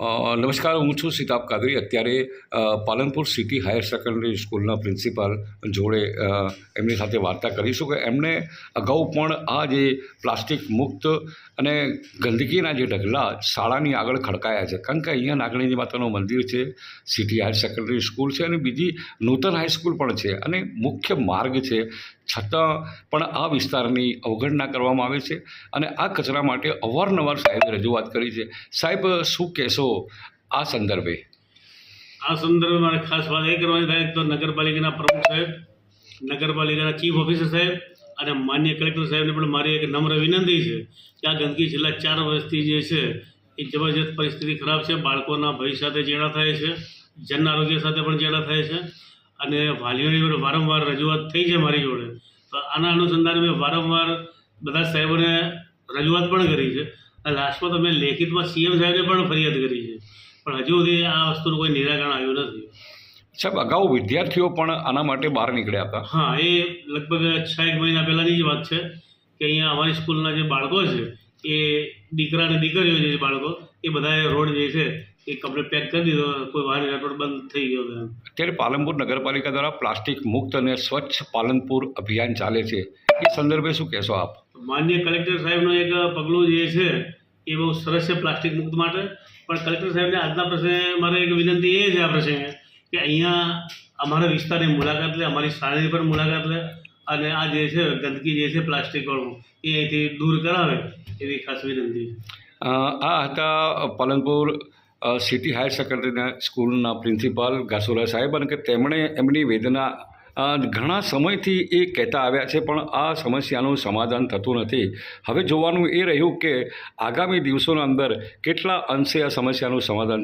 નમસ્કાર, હું છું સિતાબ કાદરી. અત્યારે પાલનપુર સિટી હાયર સેકન્ડરી સ્કૂલના પ્રિન્સિપાલ જોડે એમની સાથે વાર્તા કરીશું કે એમણે અગાઉ પણ આ જે પ્લાસ્ટિક મુક્ત અને ગંદકીના જે ઢગલા શાળાની આગળ ખડકાયા છે, કારણ કે અહીંયા નાગણીજી માતાનું મંદિર છે, સિટી હાયર સેકન્ડરી સ્કૂલ છે અને બીજી નૂતન હાઈસ્કૂલ પણ છે અને મુખ્ય માર્ગ છે, છતાં પણ આ વિસ્તારની અવગણના કરવામાં આવે છે અને આ કચરા માટે અવારનવાર સાહેબે રજૂઆત કરી છે. સાહેબ, શું કહેશો આ સંદર્ભે? આ સંદર્ભે મારે ખાસ વાત એ કરવાની થાય તો નગરપાલિકાના પ્રમુખ સાહેબ, નગરપાલિકાના ચીફ ઓફિસર સાહેબ અને માન્ય કલેક્ટર સાહેબને પણ મારી એક નમ્ર વિનંતી છે કે આ ગંદકી છેલ્લા 4 વર્ષથી જે છે એ જબરજસ્ત પરિસ્થિતિ ખરાબ છે. બાળકોના ભવિષ્ય સાથે ચેડા થાય છે, જન આરોગ્ય સાથે પણ ચેડા થાય છે અને વાલીઓની જોડે વારંવાર રજૂઆત થઈ છે મારી જોડે. તો આના અનુસંધાને મેં વારંવાર બધા સાહેબોને રજૂઆત પણ કરી છે. લાસ્ટમાં તો મેં લેખિતમાં સીએમ સાહેબને પણ ફરિયાદ કરી છે, પણ હજુ સુધી આ વસ્તુનું કોઈ નિરાકરણ આવ્યું નથી. સાહેબ, અગાઉ વિદ્યાર્થીઓ પણ આના માટે બહાર નીકળ્યા હતા. હા, એ લગભગ 6-1 મહિના પહેલાંની જ વાત છે કે અહીંયા અમારી સ્કૂલના જે બાળકો છે એ દીકરા અને દીકરીઓ જે બાળકો એ બધાએ રોડ જે છે એ કપડે પેક કરી દીધો, કોઈ વાહન વ્યવહાર બંધ થઈ ગયો હતો. અત્યારે પાલનપુર નગરપાલિકા દ્વારા પ્લાસ્ટિક મુક્ત અને સ્વચ્છ પાલનપુર અભિયાન ચાલે છે, એ સંદર્ભે શું કહેશો આપ? માન્ય કલેક્ટર સાહેબનું એક પગલું જે છે એ બહુ સરસ છે પ્લાસ્ટિક મુક્ત માટે. પણ કલેક્ટર સાહેબને આજના પ્રશ્ને મારે એક વિનંતી એ છે આ પ્રસંગે કે અહીંયા અમારા વિસ્તારની મુલાકાત લે, અમારી શાળાની પણ મુલાકાત લે અને આ જે છે ગંદકી જે છે પ્લાસ્ટિકવાળું એ અહીંથી દૂર કરાવે એવી ખાસ વિનંતી છે. આ હતા પાલનપુર સિટી હાયર સેકન્ડરી સ્કૂલના પ્રિન્સિપાલ ગાસુરા સાહેબ, અને કે તેમણે એમની વેદના ઘણા સમયથી એ કહેતા આવ્યા છે, પણ આ સમસ્યાનું સમાધાન થતું નથી. હવે જોવાનું એ રહ્યું કે આગામી દિવસોના અંદર કેટલા અંશે આ સમસ્યાનું સમાધાન